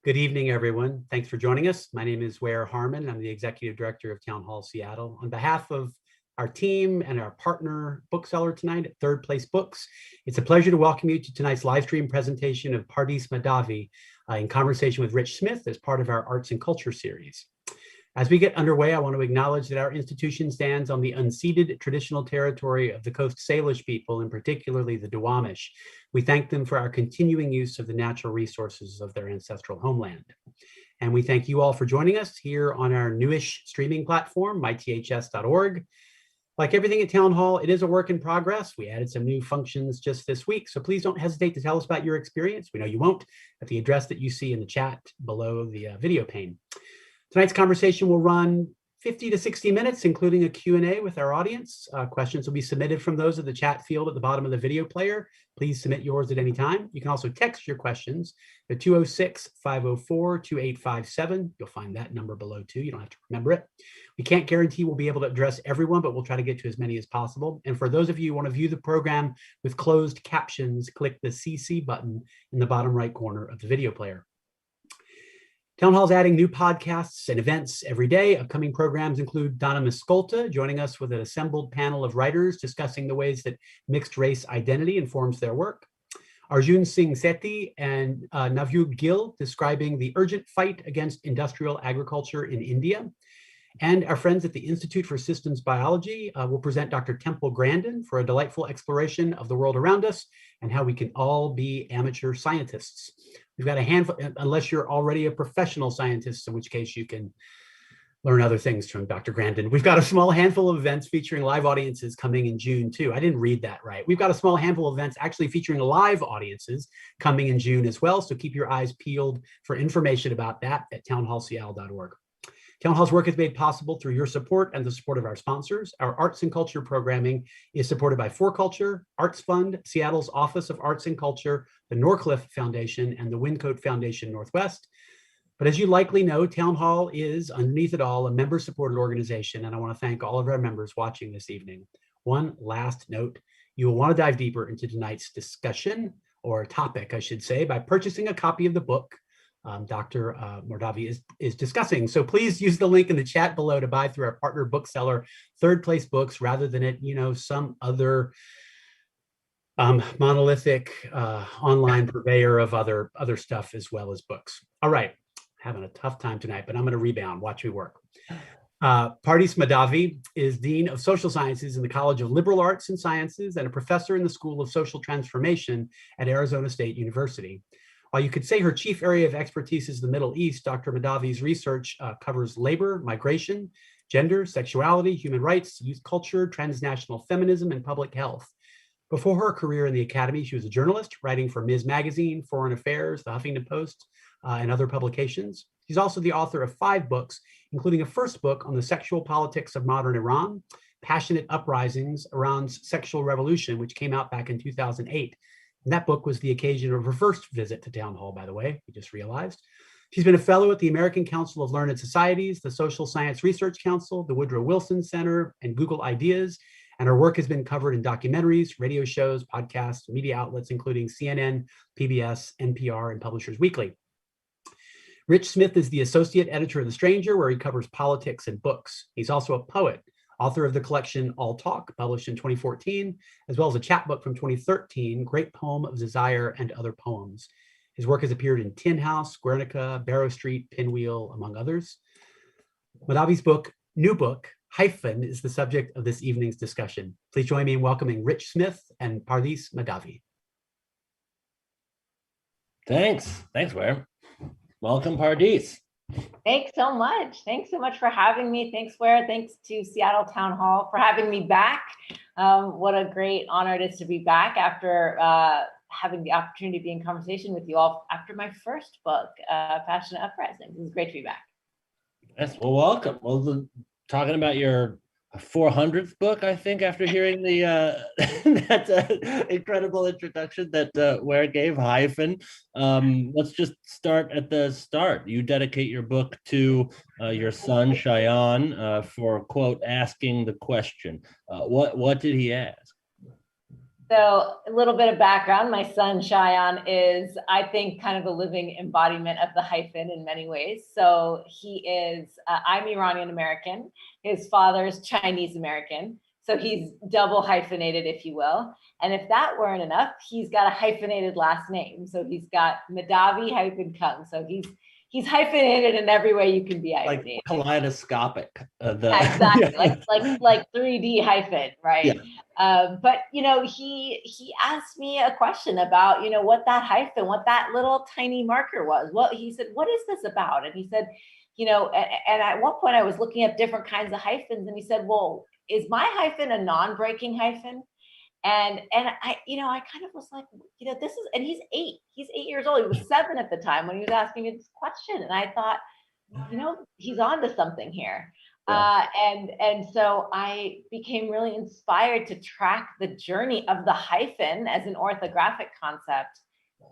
Good evening, everyone. Thanks for joining us. My name is Ware Harmon. I'm the Executive Director of Town Hall Seattle. On behalf of our team and our partner bookseller tonight at Third Place Books, it's a pleasure to welcome you to tonight's live stream presentation of Pardis Mahdavi in conversation with Rich Smith as part of our Arts and Culture series. As we get underway, I want to acknowledge that our institution stands on the unceded traditional territory of the Coast Salish people, and particularly the Duwamish. We thank them for our continuing use of the natural resources of their ancestral homeland. And we thank you all for joining us here on our newish streaming platform, myths.org. Like everything at Town Hall, it is a work in progress. We added some new functions just this week, so please don't hesitate to tell us about your experience. We know you won't, at the address that you see in the chat below the video pane. Tonight's conversation will run 50 to 60 minutes, including a Q&A with our audience. Questions will be submitted from those of the chat field at the bottom of the video player. Please submit yours at any time. You can also text your questions to 206-504-2857. You'll find that number below too. You don't have to remember it. We can't guarantee we'll be able to address everyone, but we'll try to get to as many as possible. And for those of you who want to view the program with closed captions, click the CC button in the bottom right corner of the video player. Town Hall's adding new podcasts and events every day. Upcoming programs include Donna Miskolta joining us with an assembled panel of writers discussing the ways that mixed race identity informs their work. Arjun Singh Sethi and Navjot Gill describing the urgent fight against industrial agriculture in India. And our friends at the Institute for Systems Biology will present Dr. Temple Grandin for a delightful exploration of the world around us and how we can all be amateur scientists. We've got a handful, unless you're already a professional scientist, in which case you can learn other things from Dr. Grandin. We've got a small handful of events featuring live audiences coming in June too. I didn't read that right. We've got a small handful of events actually featuring live audiences coming in June as well. So keep your eyes peeled for information about that at townhallseattle.org. Town Hall's work is made possible through your support and the support of our sponsors. Our arts and culture programming is supported by For Culture, Arts Fund, Seattle's Office of Arts and Culture, the Norcliffe Foundation, and the Wyncote Foundation Northwest. But as you likely know, Town Hall is, underneath it all, a member-supported organization, and I want to thank all of our members watching this evening. One last note, you will want to dive deeper into tonight's discussion, or topic, I should say, by purchasing a copy of the book Dr. Mahdavi is discussing. So please use the link in the chat below to buy through our partner bookseller, Third Place Books, rather than at some other monolithic online purveyor of other stuff as well as books. All right, having a tough time tonight, but I'm going to rebound. Watch me work. Pardis Mahdavi is Dean of Social Sciences in the College of Liberal Arts and Sciences and a professor in the School of Social Transformation at Arizona State University. While you could say her chief area of expertise is the Middle East, Dr. Mahdavi's research covers labor, migration, gender, sexuality, human rights, youth culture, transnational feminism, and public health. Before her career in the academy, she was a journalist, writing for Ms. Magazine, Foreign Affairs, the Huffington Post, and other publications. She's also the author of 5 books, including a first book on the sexual politics of modern Iran, Passionate Uprisings, Iran's Sexual Revolution, which came out back in 2008. And that book was the occasion of her first visit to Town Hall, by the way, we just realized. She's been a fellow at the American Council of Learned Societies, the Social Science Research Council, the Woodrow Wilson Center, and Google Ideas. And her work has been covered in documentaries, radio shows, podcasts, media outlets, including CNN, PBS, NPR, and Publishers Weekly. Rich Smith is the associate editor of The Stranger, where he covers politics and books. He's also a poet, author of the collection All Talk, published in 2014, as well as a chapbook from 2013, Great Poem of Desire and Other Poems. His work has appeared in Tin House, Guernica, Barrow Street, Pinwheel, among others. Mahdavi's new book, Hyphen, is the subject of this evening's discussion. Please join me in welcoming Rich Smith and Pardis Mahdavi. Thanks, Ware. Welcome, Pardis. Thanks so much. Thanks so much for having me. Thanks, Ware. Thanks to Seattle Town Hall for having me back. What a great honor it is to be back after having the opportunity to be in conversation with you all after my first book, Passionate Uprising. It was great to be back. Yes, well, welcome. Well, talking about your 400th book, I think, after hearing the that incredible introduction that Ware gave, Hyphen. Let's just start at the start. You dedicate your book to your son, Cheyenne, for, quote, asking the question. What did he ask? So a little bit of background, my son Shayan is, I think, kind of a living embodiment of the hyphen in many ways. So he is, I'm Iranian-American, his father's Chinese-American. So he's double hyphenated, if you will. And if that weren't enough, he's got a hyphenated last name. So he's got Mahdavi hyphen Kung. So he's hyphenated in every way you can be hyphenated. Like kaleidoscopic. Exactly, Yeah. like 3D hyphen, right? Yeah. But he asked me a question about what that hyphen, what that little tiny marker was. Well, he said, "What is this about?" And he said, and at one point I was looking at different kinds of hyphens, and he said, "Well, is my hyphen a non-breaking hyphen?" And I kind of was like, this is, and he's 8 years old. He was 7 at the time when he was asking me this question, and I thought, he's on to something here. Yeah. And so I became really inspired to track the journey of the hyphen as an orthographic concept,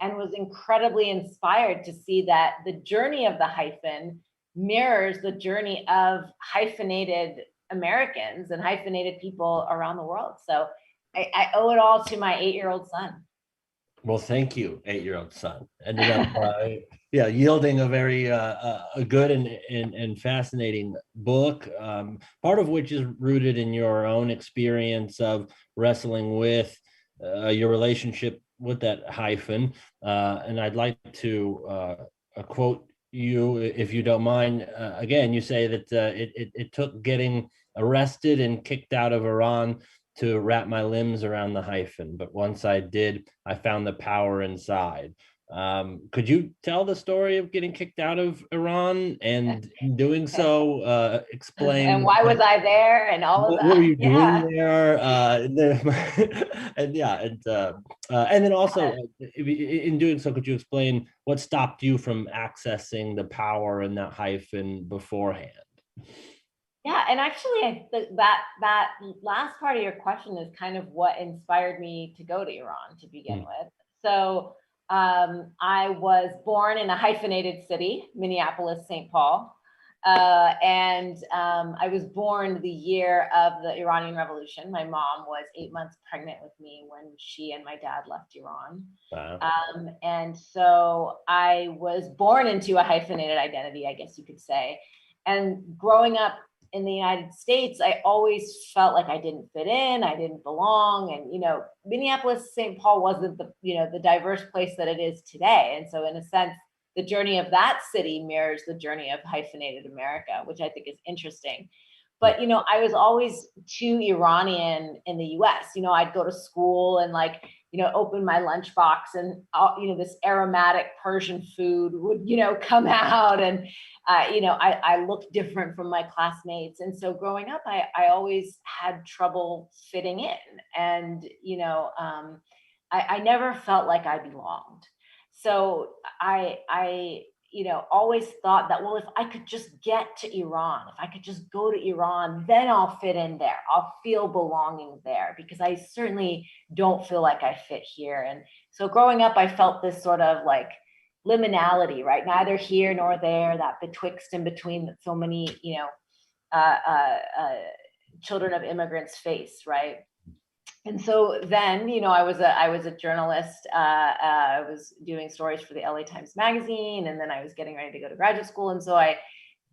and was incredibly inspired to see that the journey of the hyphen mirrors the journey of hyphenated Americans and hyphenated people around the world. So I owe it all to my 8-year-old son. Well, thank you, 8-year-old son. Ended up, yielding a very a good and fascinating book. Part of which is rooted in your own experience of wrestling with your relationship with that hyphen. And I'd like to quote you, if you don't mind. Again, you say that it took getting arrested and kicked out of Iran to wrap my limbs around the hyphen, but once I did, I found the power inside. Could you tell the story of getting kicked out of Iran, and in doing so, explain and why was I there and all of that? What were you doing there? And then also, in doing so, could you explain what stopped you from accessing the power in that hyphen beforehand? Yeah, and actually, that last part of your question is kind of what inspired me to go to Iran to begin with. So I was born in a hyphenated city, Minneapolis, St. Paul, and I was born the year of the Iranian Revolution. My mom was 8 months pregnant with me when she and my dad left Iran. Wow. And so I was born into a hyphenated identity, I guess you could say. And growing up in the United States, I always felt like I didn't fit in, I didn't belong. And, Minneapolis, St. Paul wasn't the diverse place that it is today. And so in a sense, the journey of that city mirrors the journey of hyphenated America, which I think is interesting. But, I was always too Iranian in the US. I'd go to school and open my lunchbox, and this aromatic Persian food would come out, and I looked different from my classmates. And so growing up, I always had trouble fitting in, and I never felt like I belonged. So I always thought that, well, if I could just get to Iran, if I could just go to Iran, then I'll fit in there. I'll feel belonging there, because I certainly don't feel like I fit here. And so growing up, I felt this sort of liminality, right? Neither here nor there, that betwixt in between that so many, children of immigrants face, right? And so then, I was a journalist. I was doing stories for the LA Times Magazine, and then I was getting ready to go to graduate school. And so I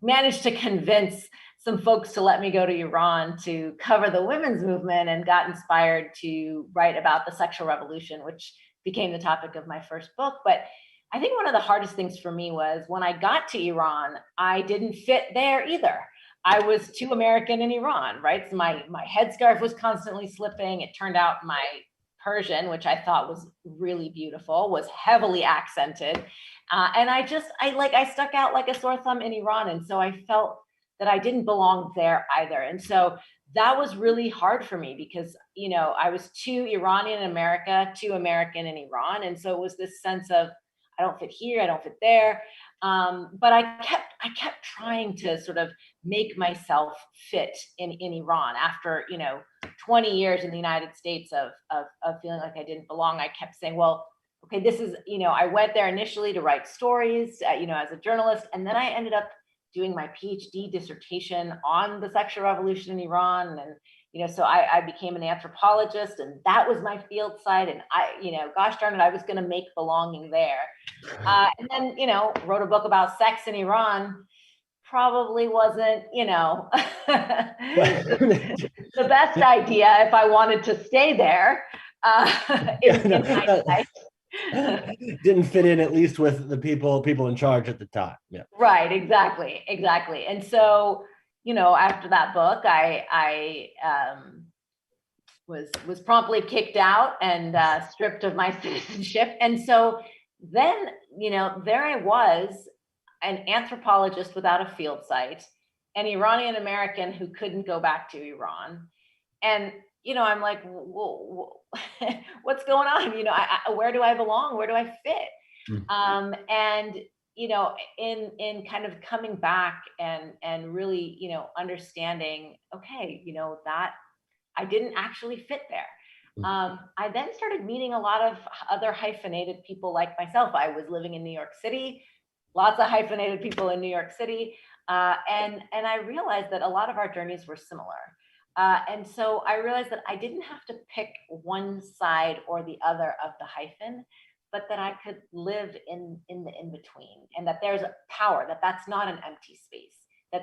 managed to convince some folks to let me go to Iran to cover the women's movement, and got inspired to write about the sexual revolution, which became the topic of my first book. But I think one of the hardest things for me was when I got to Iran, I didn't fit there either. I was too American in Iran, right? So my headscarf was constantly slipping. It turned out my Persian, which I thought was really beautiful, was heavily accented. And I stuck out like a sore thumb in Iran. And so I felt that I didn't belong there either. And so that was really hard for me, because, I was too Iranian in America, too American in Iran. And so it was this sense of, I don't fit here, I don't fit there. But I kept trying to sort of make myself fit in Iran. After 20 years in the United States of feeling like I didn't belong, I kept saying, well, okay, this is, I went there initially to write stories, as a journalist, and then I ended up doing my PhD dissertation on the sexual revolution in Iran, and so I became an anthropologist, and that was my field site. And gosh darn it, I was going to make belonging there. And then, wrote a book about sex in Iran. Probably wasn't, the best idea if I wanted to stay there. In hindsight. Didn't fit in, at least with the people in charge at the time. Yeah. Right. Exactly. And so, after that book, I was promptly kicked out and stripped of my citizenship. And so then, there I was, an anthropologist without a field site, an Iranian-American who couldn't go back to Iran. And, I'm like, what's going on? Where do I belong? Where do I fit? And, in kind of coming back and really, understanding, okay, that I didn't actually fit there. I then started meeting a lot of other hyphenated people like myself. I was living in New York City, lots of hyphenated people in New York City. And I realized that a lot of our journeys were similar. And so I realized that I didn't have to pick one side or the other of the hyphen, but that I could live in the in-between, and that there's a power, that's not an empty space,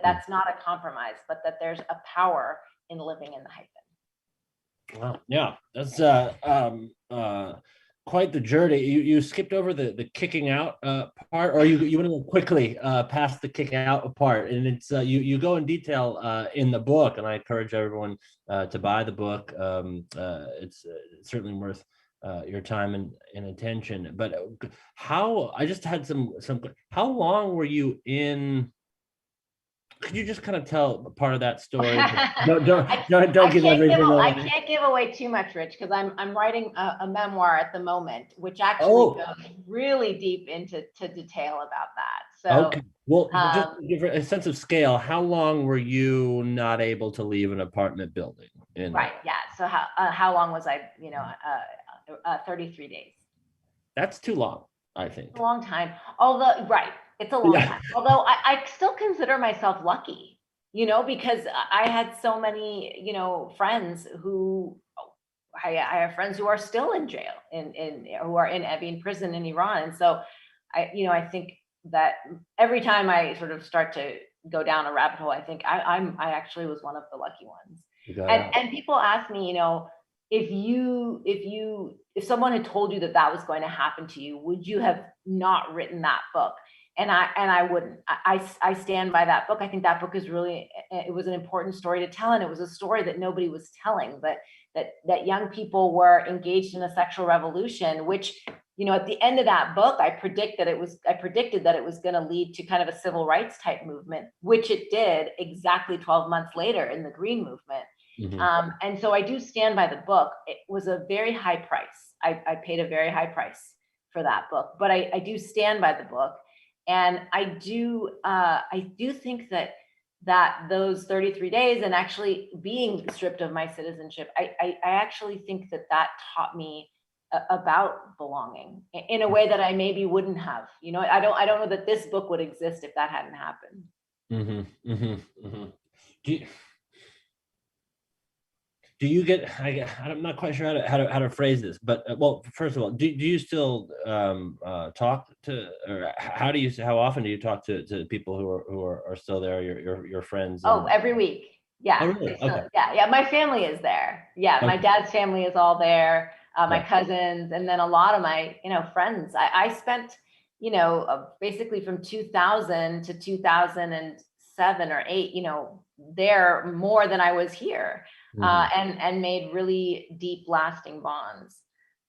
that's not a compromise, but that there's a power in living in the hyphen. Wow. Yeah, that's quite the journey. You skipped over the kicking out part, or you want to go quickly past the kicking out part, and it's you go in detail in the book, and I encourage everyone to buy the book. It's certainly worth your time and attention. But I just had some. How long were you in? Could you just kind of tell part of that story? Don't give everything away. I can't give away too much, Rich, because I'm writing a memoir at the moment, which actually goes really deep into detail about that. So, okay. Well, just to give a sense of scale, how long were you not able to leave an apartment building? Right. Yeah. So how long was I? 33 days. That's too long, I think. It's a long time. Although, right. It's a long time. Although I still consider myself lucky, because I had so many, friends who I have friends who are still in jail who are in prison in Iran. And so I think that every time I sort of start to go down a rabbit hole, I think I actually was one of the lucky ones. And people ask me, if someone had told you that was going to happen to you, would you have not written that book? And I wouldn't. I stand by that book. I think that book is really, it was an important story to tell, and it was a story that nobody was telling, but that young people were engaged in a sexual revolution, which, at the end of that book, I predicted that it was going to lead to kind of a civil rights type movement, which it did exactly 12 months later in the Green Movement. Mm-hmm. And so I do stand by the book. It was a very high price. I paid a very high price for that book, but I do stand by the book. And I do think that those 33 days and actually being stripped of my citizenship, I actually think that taught me about belonging in a way that I maybe wouldn't have. I don't know that this book would exist if that hadn't happened. Mm-hmm, mm-hmm, mm-hmm. Do you get? I'm not quite sure how to phrase this, but well, first of all, do you still talk to, or how often do you talk to people who are still there, your friends? Every week. Yeah. Oh, really? Okay. Yeah. My family is there. Yeah, okay. My dad's family is all there. My cousins, and then a lot of my friends. I spent basically from 2000 to 2007 or 8, there more than I was here. Mm-hmm. And made really deep, lasting bonds.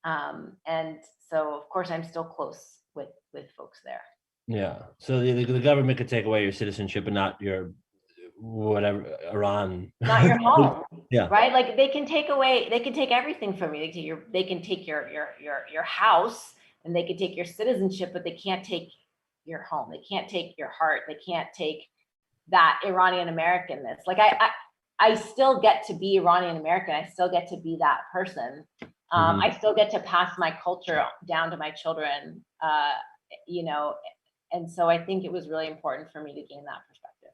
And so, of course, I'm still close with folks there. Yeah. So the government could take away your citizenship, but not your whatever, Iran. Not your home. Yeah. Right. Like they can take everything from you. They can take your house, and they can take your citizenship, but they can't take your home. They can't take your heart. They can't take that Iranian-Americanness. Like I still get to be Iranian-American. I still get to be that person. Mm-hmm. I still get to pass my culture down to my children, and so I think it was really important for me to gain that perspective.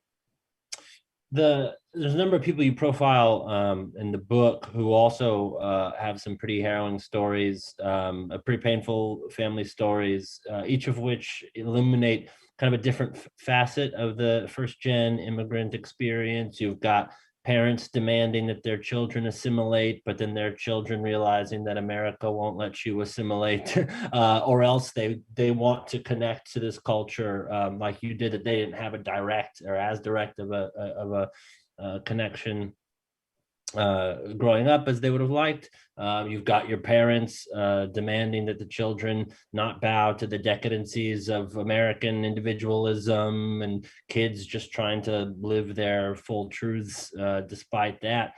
There's a number of people you profile in the book who also have some pretty harrowing stories, pretty painful family stories, each of which illuminate kind of a different facet of the first gen immigrant experience. You've got parents demanding that their children assimilate, but then their children realizing that America won't let you assimilate, or else they want to connect to this culture like you did, that they didn't have a direct or as direct of a connection growing up as they would have liked. You've got your parents demanding that the children not bow to the decadencies of American individualism, and kids just trying to live their full truths despite that.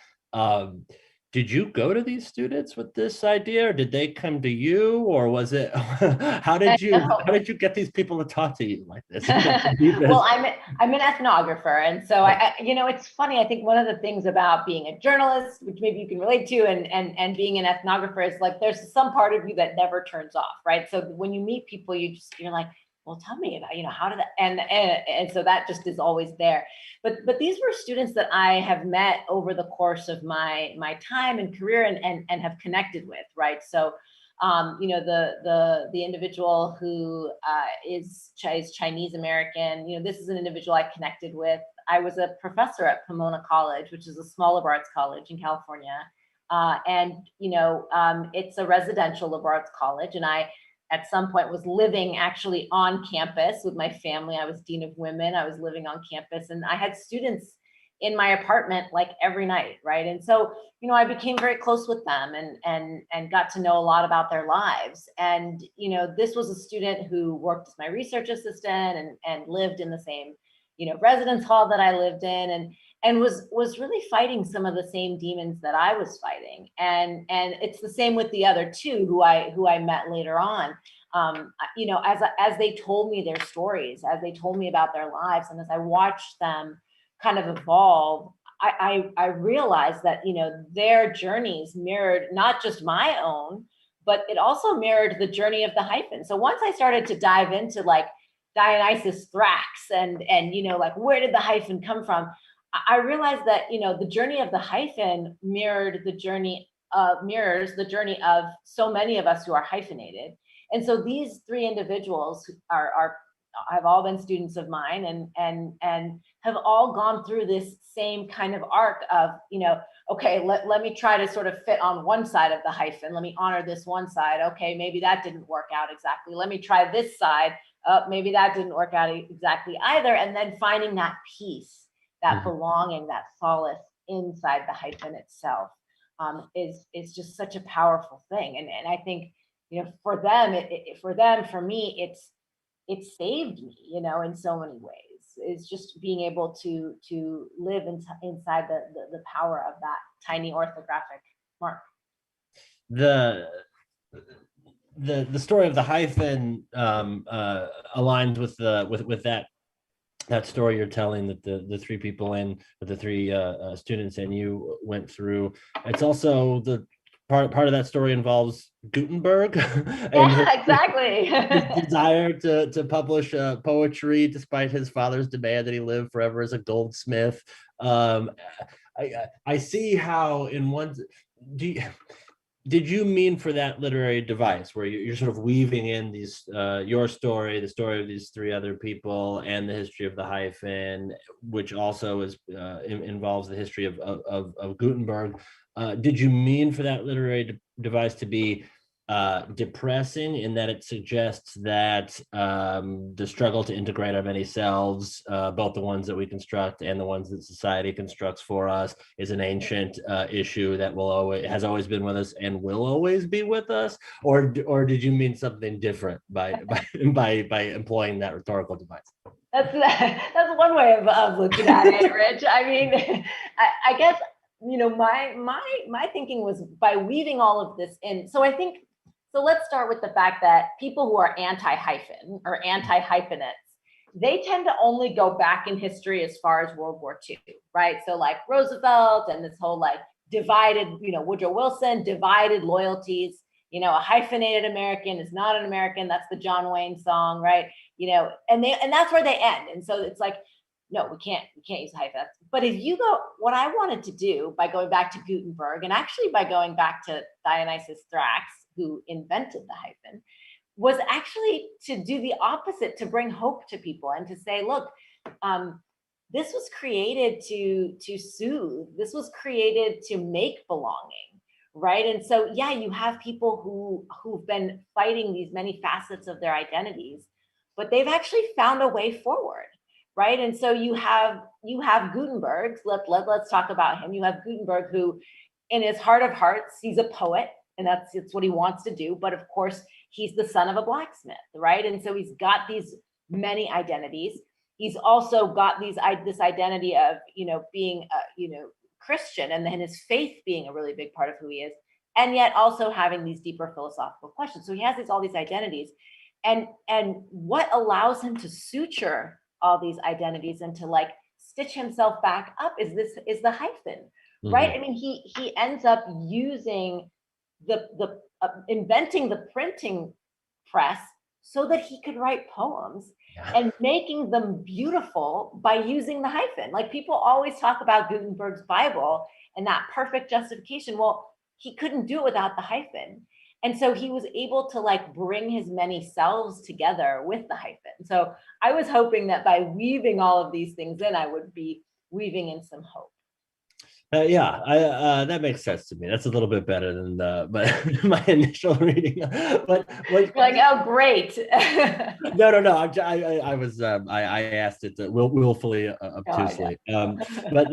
Did you go to these students with this idea, or did they come to you, or was it how did you get these people to talk to you like this? Well, I'm an ethnographer, and so it's funny. I think one of the things about being a journalist, which maybe you can relate to, and being an ethnographer, is like there's some part of you that never turns off, right? So when you meet people, you're like, well, tell me about, how did that, and so that just is always there. But these were students that I have met over the course of my time and career and have connected with, right? So, the individual who is Chinese-American, this is an individual I connected with. I was a professor at Pomona College, which is a small liberal arts college in California. It's a residential liberal arts college, and I at some point was living actually on campus with my family. I was dean of women. I was living on campus, and I had students in my apartment like every night, right? And so, I became very close with them and got to know a lot about their lives. And, this was a student who worked as my research assistant and lived in the same, residence hall that I lived in, and was really fighting some of the same demons that I was fighting. And it's the same with the other two who I met later on. As they told me their stories, as they told me about their lives, and as I watched them kind of evolve, I realized that, their journeys mirrored not just my own, but it also mirrored the journey of the hyphen. So once I started to dive into like Dionysus Thrax and like where did the hyphen come from, I realized that, the journey of the hyphen mirrors the journey of so many of us who are hyphenated. And so these three individuals have all been students of mine and have all gone through this same kind of arc of, okay, let me try to sort of fit on one side of the hyphen. Let me honor this one side. Okay, maybe that didn't work out exactly. Let me try this side. Maybe that didn't work out exactly either. And then finding that peace, that belonging, that solace inside the hyphen itself is just such a powerful thing. And I think, for them, for me, it saved me, in so many ways. It's just being able to live inside the power of that tiny orthographic mark. The story of the hyphen aligns with that story you're telling, that the three people the three students and you went through. It's also the part of that story involves Gutenberg and exactly. his desire to publish poetry despite his father's demand that he live forever as a goldsmith. I see how in one did you mean for that literary device where you're sort of weaving in these your story, the story of these three other people, and the history of the hyphen, which also involves the history of Gutenberg? Did you mean for that literary device to be depressing in that it suggests that the struggle to integrate our many selves, both the ones that we construct and the ones that society constructs for us, is an ancient issue that has always been with us and will always be with us? Or did you mean something different by employing that rhetorical device? That's one way of looking at it, Rich. I mean, I guess, my thinking was by weaving all of this in. So let's start with the fact that people who are anti-hyphen or anti-hyphenates, they tend to only go back in history as far as World War II, right? So like Roosevelt and this whole like divided, Woodrow Wilson, divided loyalties, a hyphenated American is not an American. That's the John Wayne song, right? And that's where they end. And so it's like, no, we can't use a hyphen. But if you go, what I wanted to do by going back to Gutenberg, and actually by going back to Dionysius Thrax, who invented the hyphen, was actually to do the opposite, to bring hope to people and to say, look, this was created to soothe. This was created to make belonging, right? And so, yeah, you have people who've been fighting these many facets of their identities, but they've actually found a way forward, right? And so you have Gutenberg. Let's talk about him. You have Gutenberg, who, in his heart of hearts, he's a poet, and it's what he wants to do. But of course, he's the son of a blacksmith, right? And so he's got these many identities. He's also got this identity of, being, Christian, and then his faith being a really big part of who he is, and yet also having these deeper philosophical questions. So he has all these identities, and what allows him to suture all these identities and to like stitch himself back up is the hyphen, right? I mean, he ends up using inventing the printing press so that he could write poems and making them beautiful by using the hyphen. Like, people always talk about Gutenberg's Bible and that perfect justification. Well, he couldn't do it without the hyphen. And so he was able to like bring his many selves together with the hyphen. So I was hoping that by weaving all of these things in, I would be weaving in some hope. That makes sense to me. That's a little bit better than my initial reading. But you're like, oh, great. No. I asked it willfully, obtusely. But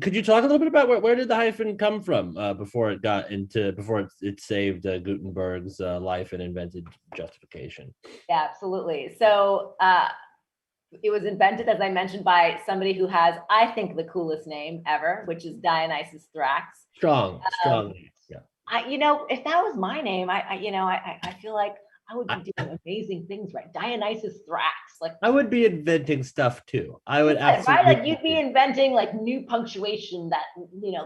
could you talk a little bit about where did the hyphen come from before it saved Gutenberg's life and invented justification? Yeah, absolutely. So it was invented, as I mentioned, by somebody who has, I think, the coolest name ever, which is Dionysius Thrax. Strong. Yeah. If that was my name, I feel like I would be doing amazing things, right? Dionysius Thrax. Like, I would be inventing stuff too. I would absolutely. Right? Like, you'd be inventing like new punctuation that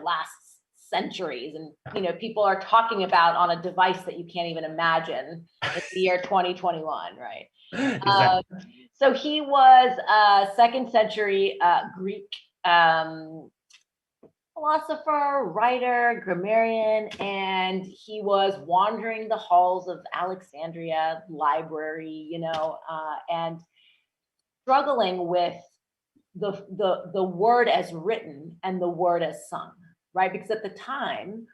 lasts centuries, and people are talking about on a device that you can't even imagine in the year 2021, right? Exactly. So he was a 2nd century Greek philosopher, writer, grammarian, and he was wandering the halls of Alexandria library, and struggling with the word as written and the word as sung, right? Because at the time,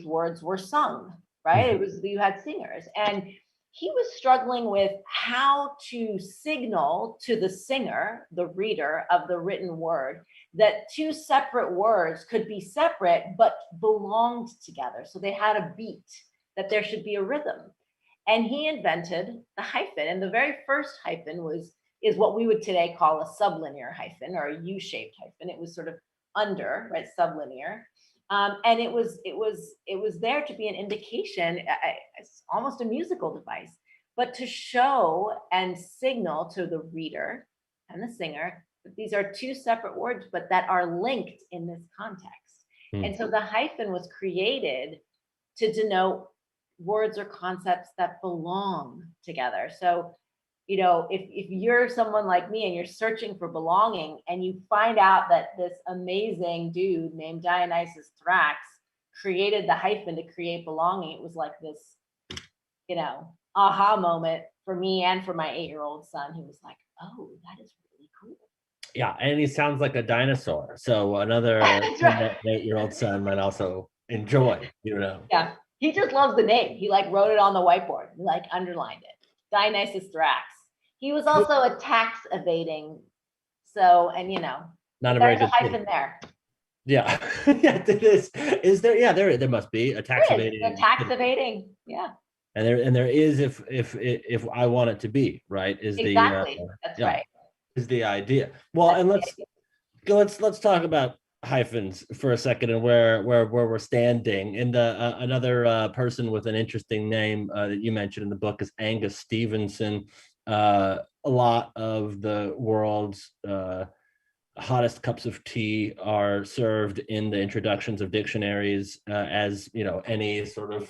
words were sung, right? It was, you had singers, and he was struggling with how to signal to the singer, the reader of the written word, that two separate words could be separate but belonged together. So they had a beat, that there should be a rhythm. And he invented the hyphen. And the very first hyphen is what we would today call a sublinear hyphen, or a U-shaped hyphen. It was sort of under, right, sublinear. And it was there to be an indication, it's almost a musical device, but to show and signal to the reader and the singer that these are two separate words, but that are linked in this context. And so the hyphen was created to denote words or concepts that belong together. So, if you're someone like me and you're searching for belonging, and you find out that this amazing dude named Dionysius Thrax created the hyphen to create belonging, it was like this, aha moment for me and for my 8-year-old son. He was like, oh, that is really cool. Yeah, and he sounds like a dinosaur. So another 8-year-old son might also enjoy, Yeah, he just loves the name. He like wrote it on the whiteboard, like underlined it. Dionysius Thrax. He was also a tax evading, not a very good hyphen there. Yeah, yeah. Is there? Yeah, there must be a tax evading. A tax evading, yeah. And there is if I want it to be, right? Exactly. That's right. Is the idea. Well, and let's talk about hyphens for a second, and where we're standing. And another person with an interesting name that you mentioned in the book is Angus Stevenson. A lot of the world's hottest cups of tea are served in the introductions of dictionaries, as any sort of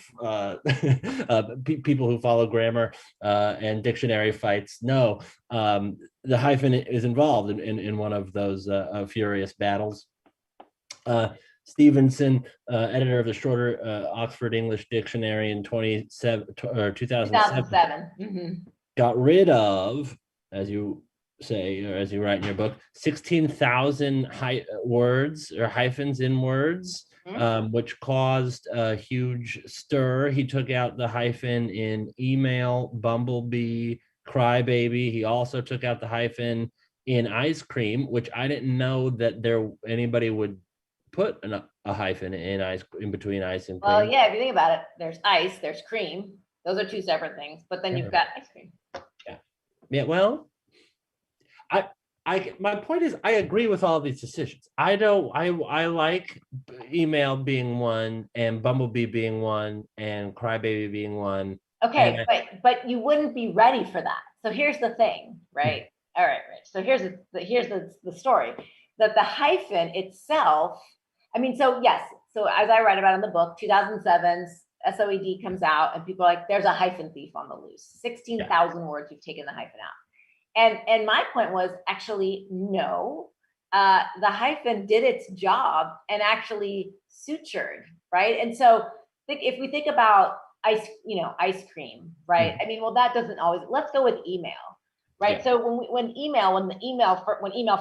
people who follow grammar and dictionary fights know. The hyphen is involved in one of those furious battles. Stevenson, editor of the shorter Oxford English Dictionary in 2007, got rid of, as you say, or as you write in your book, 16,000 words or hyphens in words, which caused a huge stir. He took out the hyphen in email, bumblebee, crybaby. He also took out the hyphen in ice cream, which I didn't know that anybody would put a hyphen in between ice and cream. Well, yeah, if you think about it, there's ice, there's cream. Those are two separate things, but then you've got ice cream. Yeah. Well, my point is, I agree with all these decisions. I like email being one, and bumblebee being one, and crybaby being one. Okay, but you wouldn't be ready for that. So here's the thing, right? All right, Rich. So here's the story, that the hyphen itself. I mean, so yes. So as I write about in the book, 2007's SOED comes out, and people are like, "There's a hyphen thief on the loose. 16,000 words, you've taken the hyphen out." And my point was actually no. The hyphen did its job and actually sutured, right? And so if we think about ice cream, right? I mean, well, that doesn't always. Let's go with email, right? Yeah. So when email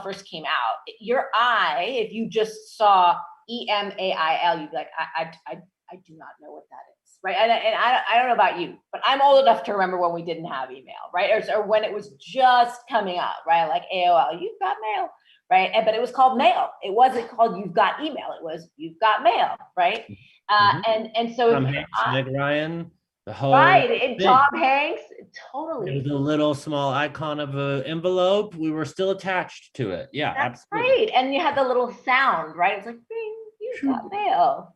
first came out, your eye, if you just saw EMAIL, you'd be like, I do not know what that is, right? And I don't know about you, but I'm old enough to remember when we didn't have email, right? Or when it was just coming up, right? Like AOL, you've got mail, right? But it was called mail. It wasn't called you've got email. It was you've got mail, right? And so Tom Hanks, Meg Ryan, the whole right, and Tom Hanks, totally. It was a little small icon of an envelope. We were still attached to it. Yeah, that's absolutely. Right. And you had the little sound, right? It's like, bing, you've got mail.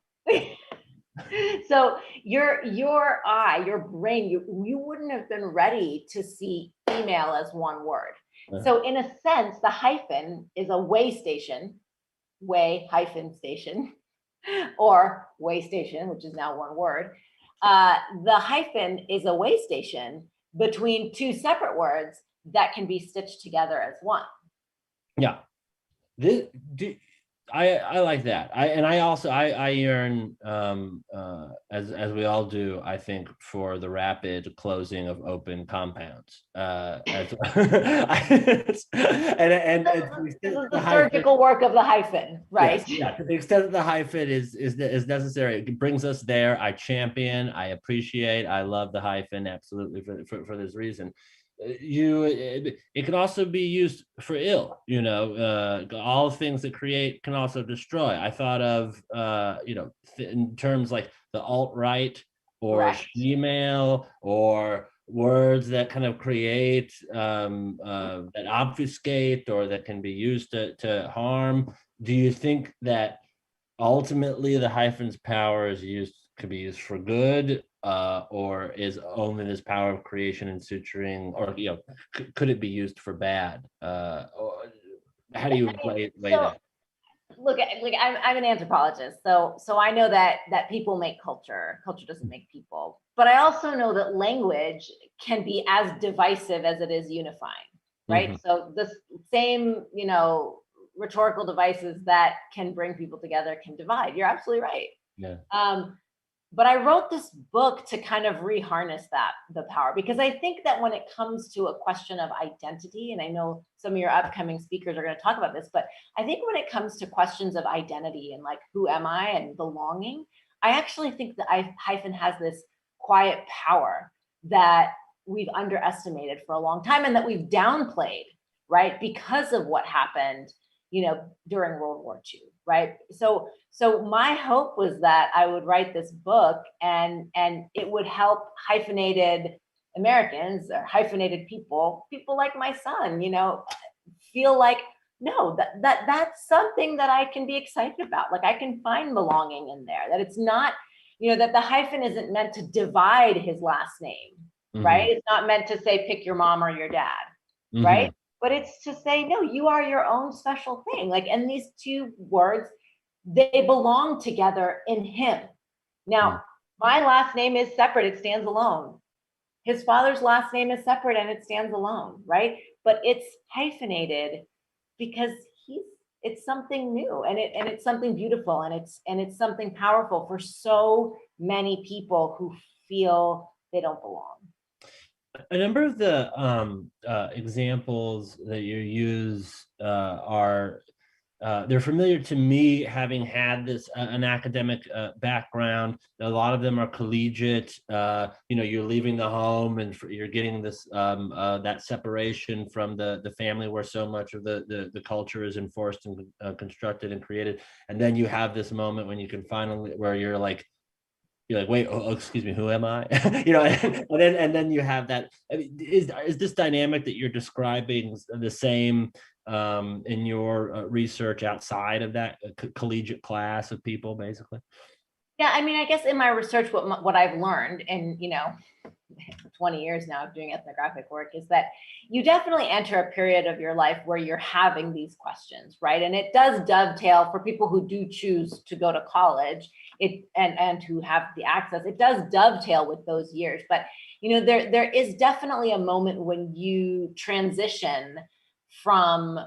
So your eye, your brain, you wouldn't have been ready to see email as one word. So in a sense, the hyphen is a way station, hyphen station, or way station, which is now one word. The hyphen is a way station between two separate words that can be stitched together as one. Yeah. I like that. I yearn, as we all do, I think, for the rapid closing of open compounds. This is the surgical work of the hyphen, right? Yes, yeah, to the extent that the hyphen is necessary, it brings us there. I champion, I appreciate, I love the hyphen, absolutely, for this reason. It can also be used for ill, all things that create can also destroy. I thought of in terms like the alt-right or email, or words that kind of create that obfuscate or that can be used to harm. Do you think that ultimately the hyphen's power could be used for good, or is only this power of creation and suturing, or could it be used for bad? Or how do you weigh that? Look, I'm an anthropologist, so I know that people make culture. Culture doesn't make people. But I also know that language can be as divisive as it is unifying, right? Mm-hmm. So the same, rhetorical devices that can bring people together can divide. You're absolutely right. Yeah. But I wrote this book to kind of reharness the power, because I think that when it comes to a question of identity, and I know some of your upcoming speakers are going to talk about this, but I think when it comes to questions of identity and like, who am I and belonging, I actually think that hyphen has this quiet power that we've underestimated for a long time and that we've downplayed, right? Because of what happened, during World War II, right? So my hope was that I would write this book and it would help hyphenated Americans or hyphenated people like my son, feel like, no, that's something that I can be excited about. Like I can find belonging in there, that it's not, that the hyphen isn't meant to divide his last name, mm-hmm. right? It's not meant to say, pick your mom or your dad, mm-hmm. right? but it's to say, no, you are your own special thing. Like, and these two words, they belong together in him. Now, my last name is separate, it stands alone. His father's last name is separate and it stands alone, right? But it's hyphenated because it's something new, and it's something beautiful, and it's something powerful for so many people who feel they don't belong. A number of the examples that you use are they're familiar to me, having had this an academic background. A lot of them are collegiate. You're leaving the home and you're getting this that separation from the family, where so much of the culture is enforced and constructed and created. And then you have this moment when you can finally, where you're like, wait, excuse me, who am I? And then you have that. I mean, is this dynamic that you're describing the same in your research outside of that collegiate class of people, basically? Yeah, I mean, I guess in my research, what I've learned, and 20 years now of doing ethnographic work, is that you definitely enter a period of your life where you're having these questions, right? And it does dovetail for people who do choose to go to college, and who have the access. It does dovetail with those years, but there is definitely a moment when you transition from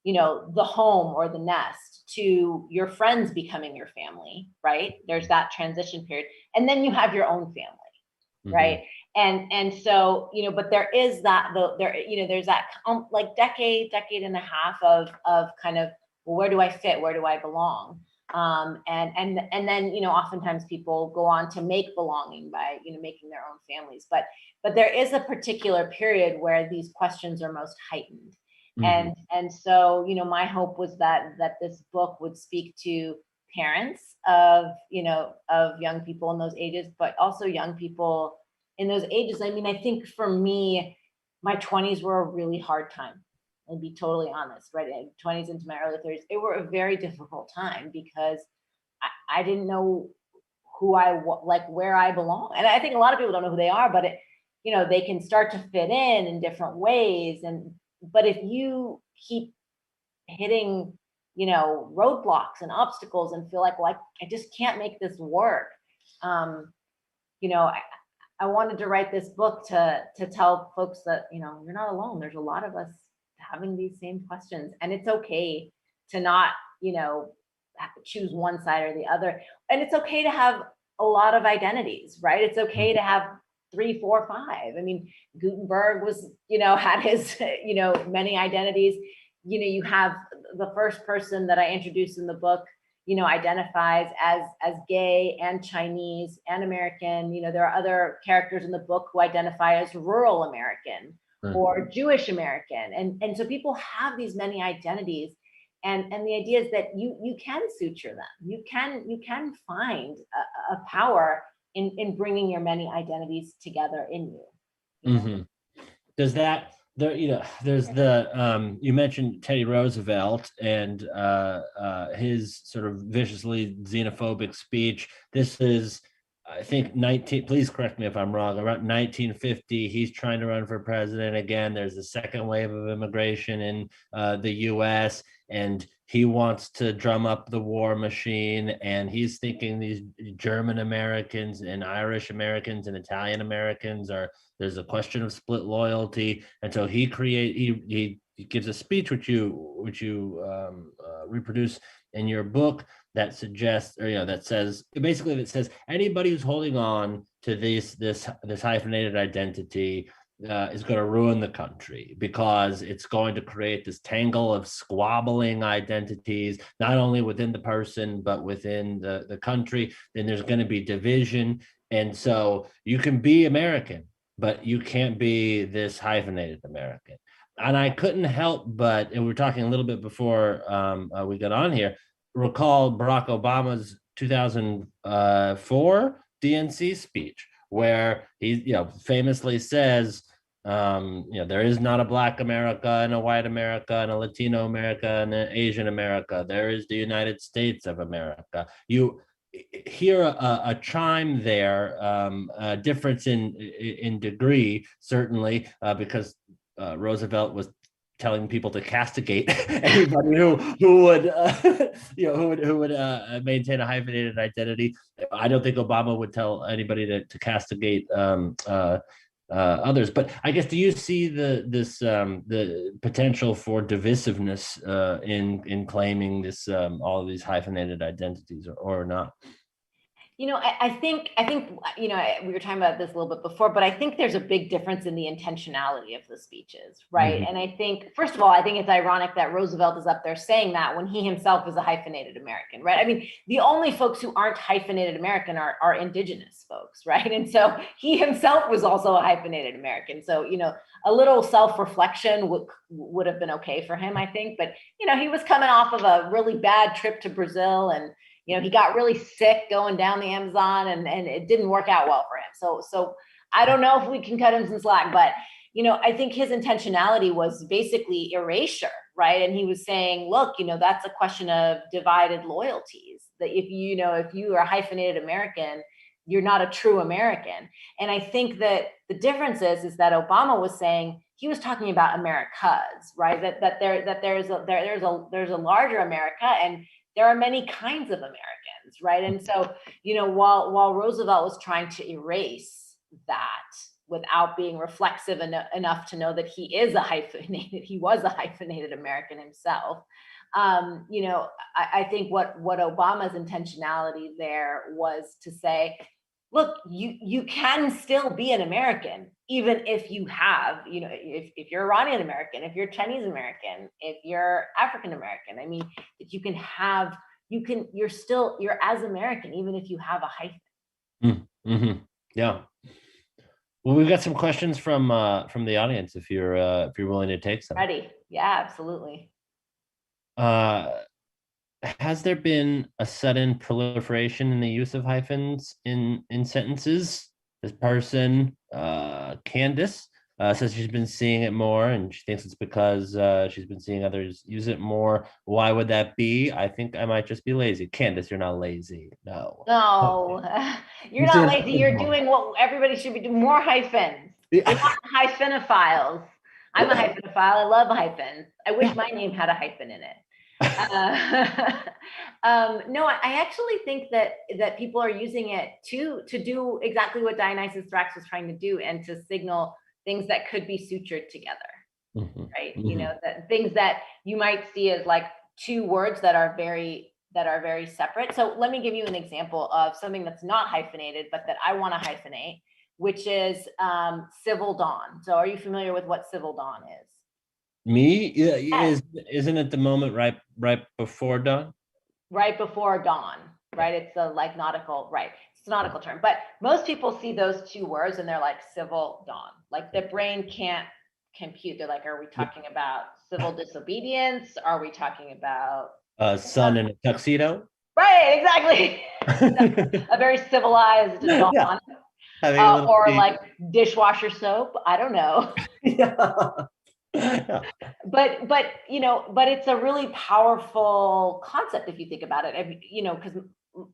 the home or the nest to your friends becoming your family, right? There's that transition period, and then you have your own family, right? And so but there is that, there's that like decade and a half of kind of, well, where do I fit? Where do I belong? And then oftentimes people go on to make belonging by making their own families, but there is a particular period where these questions are most heightened. And so my hope was that this book would speak to parents of young people in those ages, but also young people in those ages. I mean, I think for me, my 20s were a really hard time. I'll be totally honest, right? 20s into my early 30s, it were a very difficult time because I didn't know who where I belong. And I think a lot of people don't know who they are, but they can start to fit in different ways. But if you keep hitting, roadblocks and obstacles and feel like, well, I just can't make this work. I wanted to write this book to tell folks that, you're not alone. There's a lot of us having these same questions, and it's okay to not, choose one side or the other. And it's okay to have a lot of identities, right? It's okay to have 3, 4, 5. I mean, Gutenberg was, had his, many identities. You have the first person that I introduced in the book, identifies as gay and Chinese and American. There are other characters in the book who identify as rural American or Jewish American. And so people have these many identities. And the idea is that you can suture them. You can find a power in bringing your many identities together in you. Does that, there's the, you mentioned Teddy Roosevelt and his sort of viciously xenophobic speech. This is, I think, please correct me if I'm wrong, around 1950, he's trying to run for president again. There's a second wave of immigration in the US, and he wants to drum up the war machine, and he's thinking these German Americans and Irish Americans and Italian Americans there's a question of split loyalty. And so he gives a speech which you reproduce in your book that suggests, or that says anybody who's holding on to this hyphenated identity is going to ruin the country, because it's going to create this tangle of squabbling identities, not only within the person, but within the country. Then there's going to be division. And so you can be American, but you can't be this hyphenated American. And I couldn't help but, and we were talking a little bit before we got on here, recall Barack Obama's 2004 DNC speech, where he famously says, there is not a Black America and a white America and a Latino America and an Asian America. There is the United States of America. You hear a chime there, a difference in degree, certainly, because Roosevelt was telling people to castigate anybody who would who would maintain a hyphenated identity. I don't think Obama would tell anybody to castigate others. But I guess, do you see the potential for divisiveness in claiming this all of these hyphenated identities, or not? I think, we were talking about this a little bit before, but I think there's a big difference in the intentionality of the speeches, right? Mhm. And I think, first of all, I think it's ironic that Roosevelt is up there saying that when he himself is a hyphenated American, right? I mean, the only folks who aren't hyphenated American are indigenous folks, right? And so he himself was also a hyphenated American. So, a little self-reflection would have been okay for him, I think. But, he was coming off of a really bad trip to Brazil, and he got really sick going down the Amazon, and it didn't work out well for him. So I don't know if we can cut him some slack, but, I think his intentionality was basically erasure, right? And he was saying, look, that's a question of divided loyalties, that if you are a hyphenated American, you're not a true American. And I think that the difference is that Obama was saying, he was talking about Americas, right? That there's a larger America, and there are many kinds of Americans, right? And so, while Roosevelt was trying to erase that without being reflexive enough to know that he was a hyphenated American himself, I think what Obama's intentionality there was to say, look, you can still be an American, even if you have, if you're Iranian-American, if you're Chinese-American, if you're African-American. I mean, that you're as American, even if you have a hyphen. Mm-hmm. Yeah. Well, we've got some questions from the audience, if you're willing to take some. Ready? Yeah, absolutely. Has there been a sudden proliferation in the use of hyphens in sentences? This person, Candace, says she's been seeing it more, and she thinks it's because she's been seeing others use it more. Why would that be? I think I might just be lazy. Candace, you're not lazy. No. No, you're not lazy. You're doing what everybody should be doing. More hyphens. You're not hyphenophiles. I'm a hyphenophile. I love hyphens. I wish my name had a hyphen in it. No, I actually think that people are using it to do exactly what Dionysius Thrax was trying to do, and to signal things that could be sutured together, right? Mm-hmm. That things that you might see as like two words that are very separate. So let me give you an example of something that's not hyphenated, but that I want to hyphenate, which is civil dawn. So are you familiar with what civil dawn is? Me? Yeah. Isn't it the moment right before dawn? Right before dawn, right? It's a nautical, right? It's a nautical term, but most people see those two words and they're like civil dawn. Like the brain can't compute. They're like, are we talking about civil disobedience? Are we talking about sun in a tuxedo? Right, exactly. A very civilized dawn. Yeah. Or like dishwasher soap. I don't know. Yeah. But it's a really powerful concept if you think about it. Because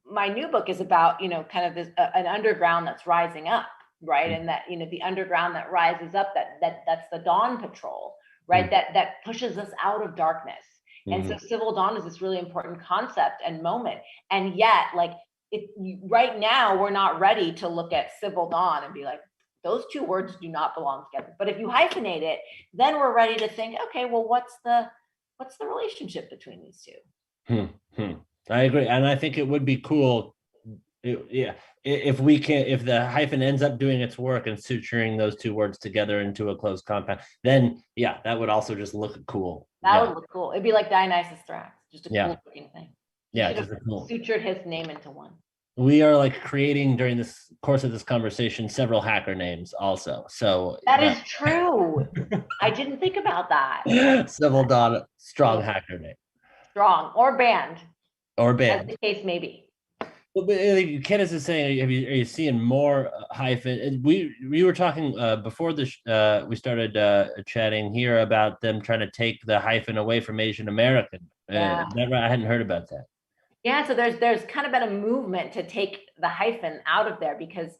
my new book is about kind of this an underground that's rising up, right? And that the underground that rises up, that's the dawn patrol, right? That pushes us out of darkness. And so civil dawn is this really important concept and moment, and yet right now we're not ready to look at civil dawn and be like, those two words do not belong together. But if you hyphenate it, then we're ready to think, okay, well, what's the relationship between these two? I agree. And I think it would be cool. If the hyphen ends up doing its work and suturing those two words together into a closed compound, then that would also just look cool. That would look cool. It'd be like Dionysius Thrax, just a cool looking thing. Yeah, just cool. Sutured his name into one. We are like creating during this course of this conversation several hacker names also. So that is true. I didn't think about that. Civil dawn, strong hacker name. Strong or banned. As the case may be. Well, Kenneth is saying, are you seeing more hyphen? We were talking before this. We started chatting here about them trying to take the hyphen away from Asian American. I hadn't heard about that. Yeah, so there's kind of been a movement to take the hyphen out of there, because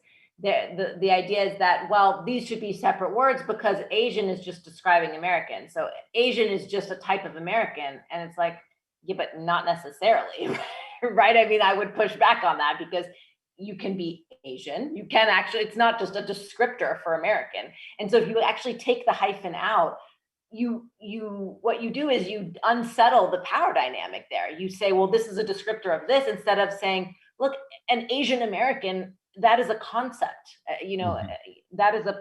the idea is that, well, these should be separate words because Asian is just describing American. So Asian is just a type of American. And it's like, yeah, but not necessarily, right? I mean, I would push back on that because you can be Asian. You can actually, it's not just a descriptor for American. And so if you actually take the hyphen out, what you do is you unsettle the power dynamic there. You say, well, this is a descriptor of this, instead of saying, look, an Asian American, that is a concept, that is a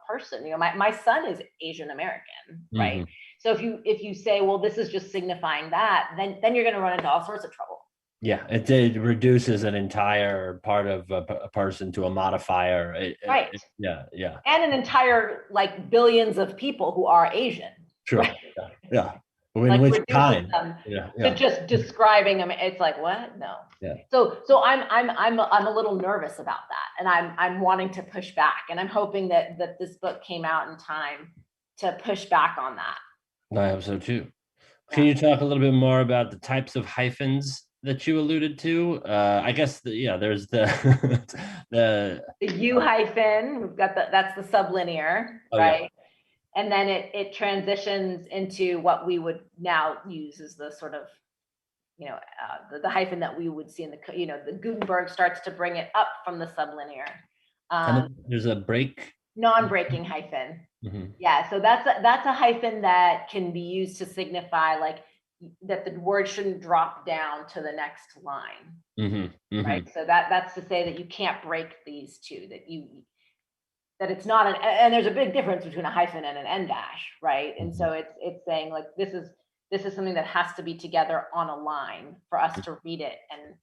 person. My son is Asian American, right? So if you say, well, this is just signifying that, then you're going to run into all sorts of trouble. Yeah, it reduces an entire part of a person to a modifier. Right. Yeah. And an entire billions of people who are Asian. Sure. Right? Yeah. In which kind? To just describing them, it's like, what? No. Yeah. So I'm a little nervous about that, and I'm wanting to push back, and I'm hoping that this book came out in time to push back on that. I hope so too. Can you talk a little bit more about the types of hyphens that you alluded to? I guess there's the the U hyphen. We've got that's the sublinear, right? Yeah. And then it transitions into what we would now use as the sort of the hyphen that we would see in the Gutenberg starts to bring it up from the sublinear. And there's a break. Non-breaking hyphen. Mm-hmm. Yeah, so that's a hyphen that can be used to signify that the word shouldn't drop down to the next line. Mm-hmm. Mm-hmm. Right. So that's to say that you can't break these two, that it's not and there's a big difference between a hyphen and an end dash, right? And so it's saying this is something that has to be together on a line for us to read it and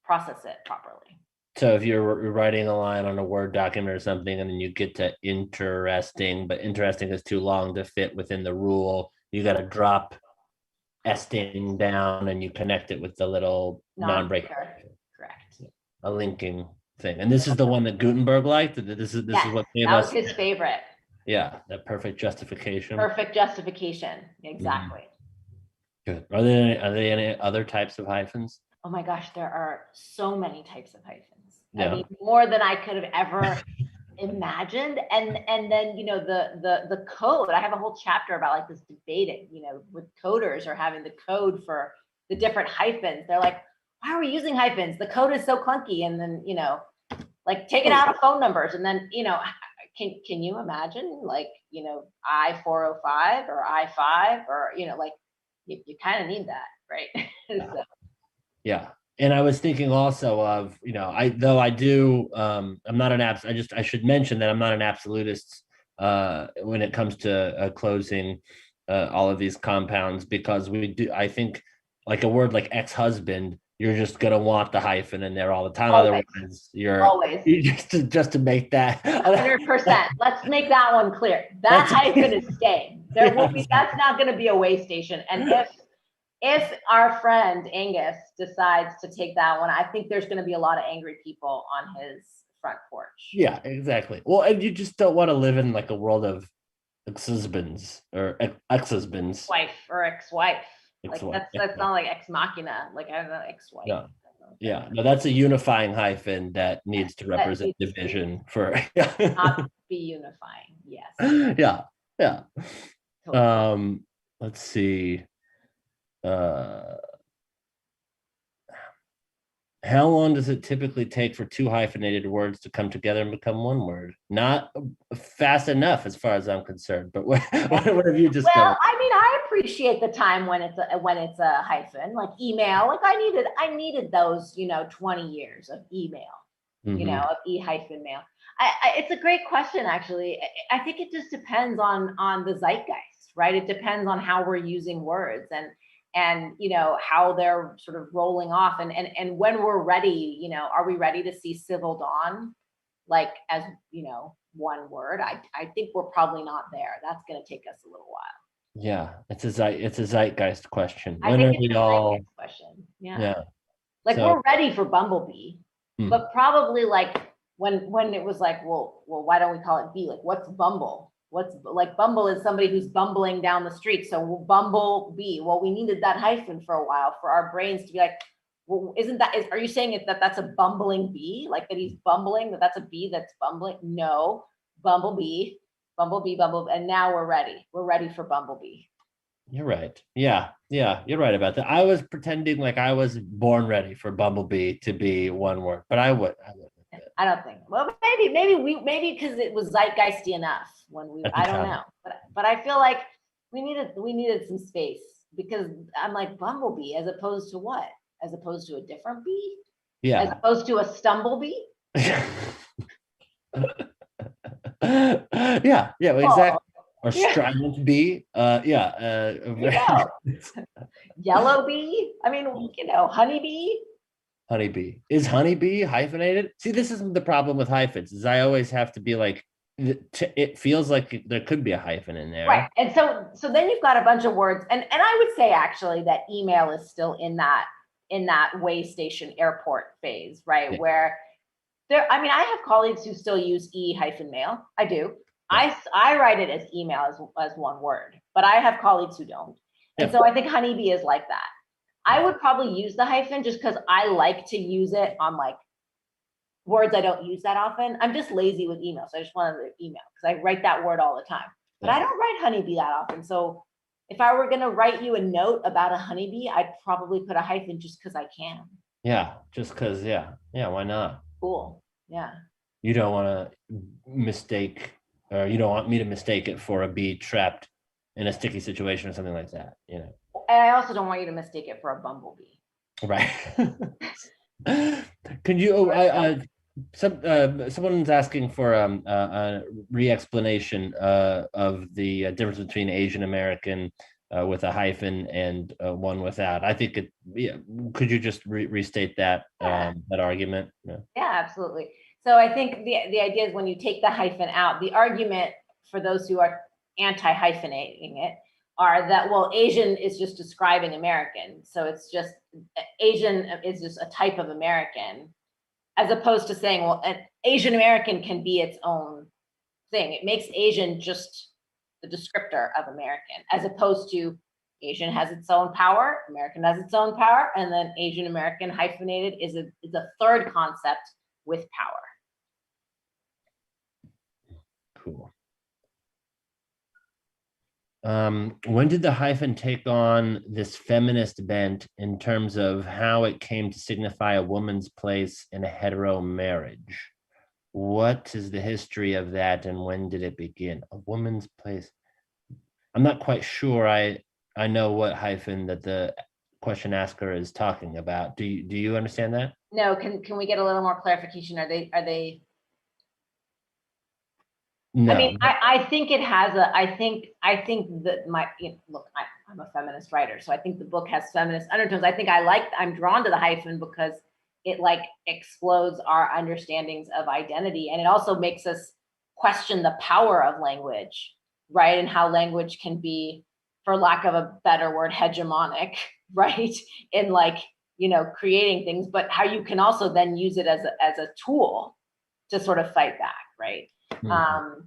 process it properly. So if you're writing a line on a Word document or something, and then you get to interesting, but interesting is too long to fit within the rule, you got to drop esting down and you connect it with the little non-break. Correct. A linking thing. And this is the one that Gutenberg liked. This is what gave us. That was his favorite. Yeah, the perfect justification. Perfect justification. Exactly. Good. Are there any other types of hyphens? Oh my gosh, there are so many types of hyphens. Yeah. I mean, more than I could have ever imagined. And then the code. I have a whole chapter about this debating, with coders or having the code for the different hyphens. They're like, why are we using hyphens? The code is so clunky. And then take it out of phone numbers. And then can you imagine I-405 or I-5 or you kind of need that, right? So. Yeah. And I was thinking also of, I'm not I should mention that I'm not an absolutist when it comes to closing all of these compounds, because I think a word like ex-husband, you're just going to want the hyphen in there all the time. Always. Otherwise you always just to make that 100%. Let's make that one clear. That hyphen is staying. That's not going to be a way station. And if our friend Angus decides to take that one, I think there's going to be a lot of angry people on his front porch. Yeah, exactly. Well, and you just don't want to live in a world of ex-husbands or ex-husbands. Wife or ex-wife. Ex-wife. That's not like ex machina. I don't know, ex-wife. No. Yeah, no, that's a unifying hyphen that needs to represent division for. Not be unifying. Yes. Yeah. Totally. Let's see. How long does it typically take for two hyphenated words to come together and become one word? Not fast enough, as far as I'm concerned. But what have you discovered? Well, I mean, I appreciate the time when it's a hyphen, like email. I needed those, 20 years of email, of e-hyphen mail. It's a great question, actually. I think it just depends on the zeitgeist, right? It depends on how we're using words and how they're sort of rolling off and when we're ready, are we ready to see civil dawn as one word? I think we're probably not there. That's going to take us a little while. Yeah, it's a zeitgeist question. When are we all question? Yeah. We're ready for Bumblebee, but probably when it was well, why don't we call it B? What's Bumble? What's Bumble is somebody who's bumbling down the street. So Bumblebee. Well, we needed that hyphen for a while for our brains to be Well, are you saying that that's a bumbling bee? Like that he's bumbling, that's a bee that's bumbling? No, bumblebee, and now we're ready. We're ready for bumblebee. You're right. Yeah, you're right about that. I was pretending like I was born ready for bumblebee to be one word, but I would. I don't think. Well, maybe because it was zeitgeisty enough when we. I don't know, but I feel like we needed some space, because I'm like bumblebee as opposed to what? As opposed to a different bee? Yeah. As opposed to a stumblebee? Yeah, exactly. Or strident bee. Yellow bee. I mean, honeybee. Honeybee. Is honeybee hyphenated? See, this is the problem with hyphens, is I always have to be like, it feels like there could be a hyphen in there. Right. And so then you've got a bunch of words. And I would say actually that email is still in that way station airport phase, right? Yeah. Where I have colleagues who still use e-mail. I do. Yeah. I write it as email as one word, but I have colleagues who don't. And so I think honeybee is like that. I would probably use the hyphen just because I like to use it on like words I don't use that often. I'm just lazy with email. So I just wanted to email because I write that word all the time, but I don't write honeybee that often. So if I were going to write you a note about a honeybee, I'd probably put a hyphen just because I can. Yeah, just because, yeah, why not? Cool, yeah. You don't want to mistake, or you don't want me to mistake it for a bee trapped in a sticky situation or something like that, And I also don't want you to mistake it for a bumblebee. Right. Can you, someone's asking for a re-explanation of the difference between Asian-American with a hyphen and one without. I think could you just restate that that argument? Yeah, absolutely. So I think the idea is when you take the hyphen out, the argument for those who are anti-hyphenating it are that, well, Asian is just describing American. So it's just, Asian is just a type of American, as opposed to saying, well, an Asian American can be its own thing. It makes Asian just the descriptor of American, as opposed to Asian has its own power, American has its own power, and then Asian American hyphenated is a third concept with power. Cool. When did the hyphen take on this feminist bent in terms of how it came to signify a woman's place in a hetero marriage? What is the history of that, and when did it begin? A woman's place. I'm not quite sure I know what hyphen that the question asker is talking about. Do you understand that? No, can we get a little more clarification? Are they No. I mean, I think it has I think that look, I'm a feminist writer, so I think the book has feminist undertones. I think I'm drawn to the hyphen because it like explodes our understandings of identity, and it also makes us question the power of language, right? And how language can be, for lack of a better word, hegemonic, right? In like, creating things, but how you can also then use it as a tool to sort of fight back, right? Mm-hmm.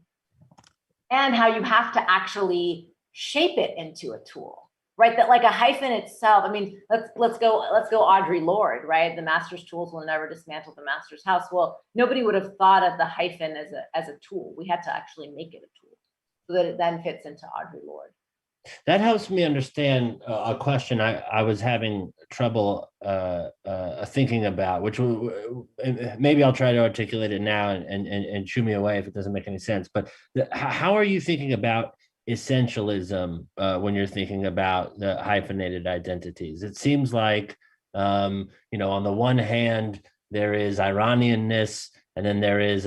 And how you have to actually shape it into a tool, right? That like a hyphen itself. I mean, let's go Audre Lorde, right? The master's tools will never dismantle the master's house. Well, nobody would have thought of the hyphen as a tool. We had to actually make it a tool so that it then fits into Audre Lorde. That helps me understand a question I was having trouble thinking about, which maybe I'll try to articulate it now and shoo me away if it doesn't make any sense. But how are you thinking about essentialism when you're thinking about the hyphenated identities? It seems like, on the one hand, there is Iranian-ness, and then there is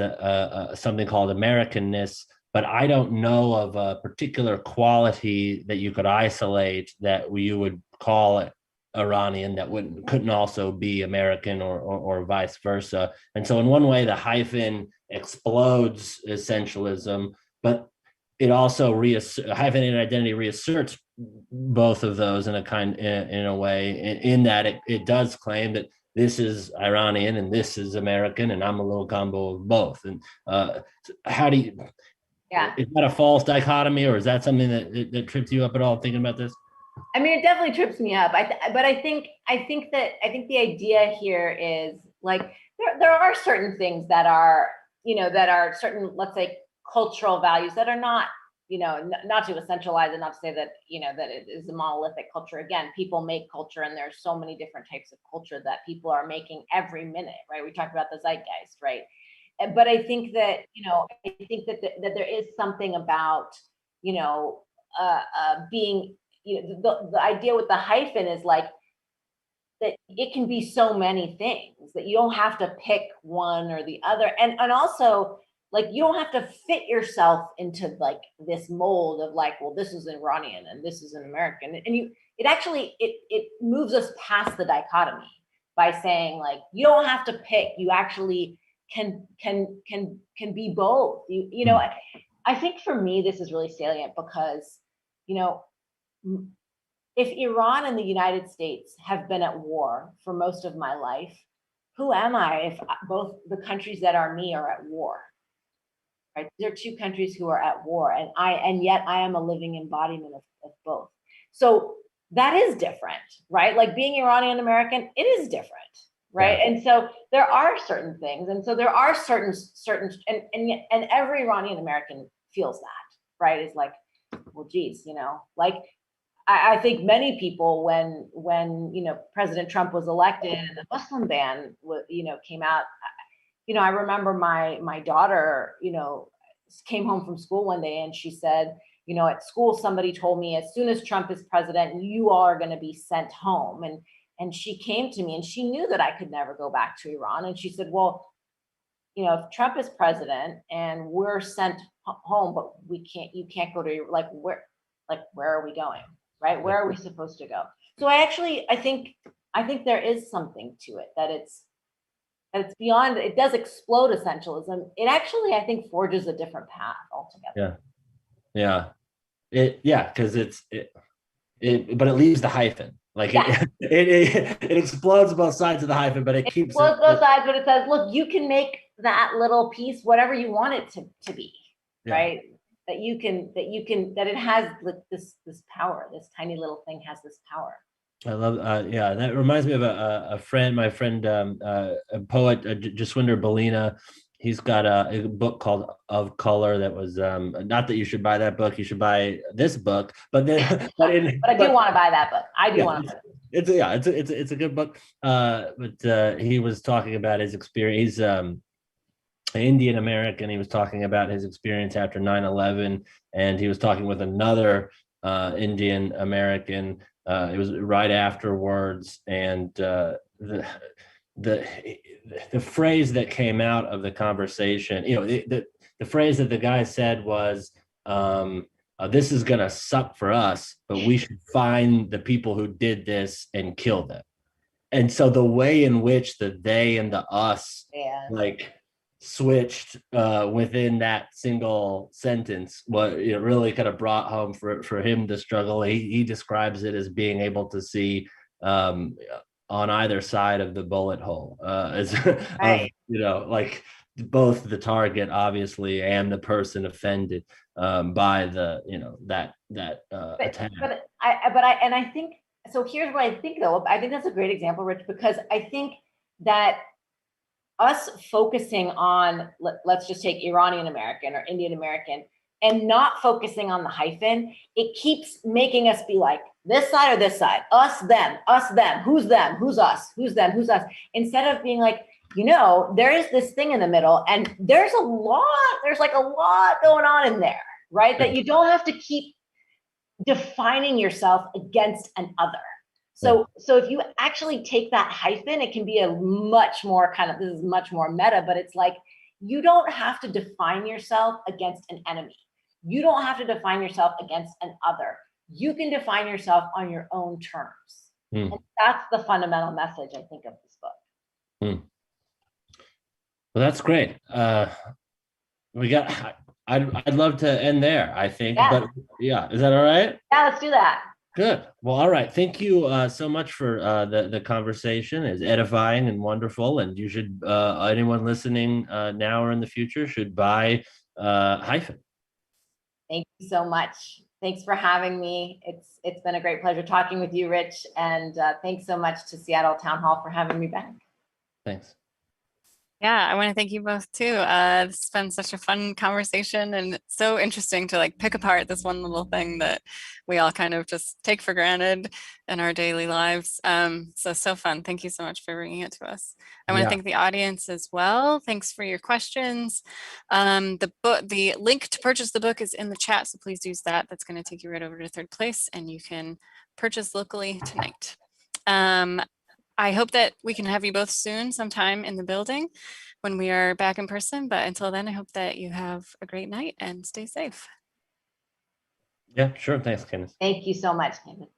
something called American-ness. But I don't know of a particular quality that you could isolate that you would call it Iranian that couldn't also be American or vice versa. And so in one way, the hyphen explodes essentialism, but it also hyphenated identity reasserts both of those in a way, in that it does claim that this is Iranian and this is American, and I'm a little combo of both. And how do you... Yeah. Is that a false dichotomy, or is that something that trips you up at all thinking about this? I mean, it definitely trips me up. But I think the idea here is like there are certain things that are, that are certain, let's say, cultural values that are not, not to essentialize enough to say that, that it is a monolithic culture. Again, people make culture, and there's so many different types of culture that people are making every minute, right? We talked about the zeitgeist, right? But I think that, that there is something about, being, the idea with the hyphen is like that it can be so many things that you don't have to pick one or the other. And also, like, you don't have to fit yourself into like this mold of like, well, this is Iranian and this is an American. And it actually, it moves us past the dichotomy by saying like, you don't have to pick, you actually can be both. I think for me, this is really salient because, if Iran and the United States have been at war for most of my life, who am I if both the countries that are me are at war? Right? There are two countries who are at war, and yet I am a living embodiment of both. So that is different, right? Like being Iranian-American, it is different, right? Yeah. And so there are certain things, and so there are certain, and every Iranian-American feels that, right? It's like, well, geez, like I think many people, when President Trump was elected and the Muslim ban came out, I remember my daughter came home from school one day and she said, at school somebody told me as soon as Trump is president, you all are going to be sent home. And she came to me and she knew that I could never go back to Iran. And she said, well, if Trump is president and we're sent home, but you can't go to, like, where are we going? Right? Where are we supposed to go? So I think there is something to it, that it's beyond, it does explode essentialism. It actually, I think, forges a different path altogether. Yeah. Because but it leaves the hyphen. Like it explodes both sides of the hyphen, but it keeps explodes both sides, but it says, look, you can make that little piece whatever you want it to be, right? That it has this power. This tiny little thing has this power. I love, that reminds me of my friend, a poet, Jaswinder Balina. He's got a book called Of Color that was, not that you should buy that book, you should buy this book, but I do want to buy that book. I do want to buy it. It's a good book. But he was talking about his experience. He's Indian-American. He was talking about his experience after 9/11, and he was talking with another Indian-American. It was right afterwards, and the phrase that came out of the conversation, the phrase that the guy said was, this is gonna suck for us, but we should find the people who did this and kill them. And so the way in which the they and the us like switched within that single sentence, what it really kind of brought home for him the struggle. He describes it as being able to see on either side of the bullet hole, as right. Like both the target obviously and the person offended by the that attack. But I think so. Here's what I think, though. I think that's a great example, Rich, because I think that us focusing on, let's just take Iranian-American or Indian-American, and not focusing on the hyphen, it keeps making us be like this side or this side, us, them, who's them, who's us, who's them, who's us, instead of being like, there is this thing in the middle, and there's like a lot going on in there, right? That you don't have to keep defining yourself against an other. So if you actually take that hyphen, it can be a much more this is much more meta, but it's like, you don't have to define yourself against an enemy. You don't have to define yourself against an other. You can define yourself on your own terms. And that's the fundamental message, I think, of this book. Well, that's great. I'd love to end there, I think, but is that all right? Yeah, let's do that. Good. Well, all right. Thank you so much for the conversation. It's edifying and wonderful. And you should, anyone listening now or in the future should buy Hyphen. Thank you so much. Thanks for having me. It's been a great pleasure talking with you, Rich. And thanks so much to Seattle Town Hall for having me back. Thanks. Yeah, I want to thank you both too. This has been such a fun conversation and it's so interesting to like pick apart this one little thing that we all kind of just take for granted in our daily lives. So fun. Thank you so much for bringing it to us. I want to thank the audience as well. Thanks for your questions. The link to purchase the book is in the chat, so please use that. That's going to take you right over to Third Place and you can purchase locally tonight. I hope that we can have you both soon, sometime in the building when we are back in person. But until then, I hope that you have a great night and stay safe. Yeah, sure. Thanks, Candace. Thank you so much, David.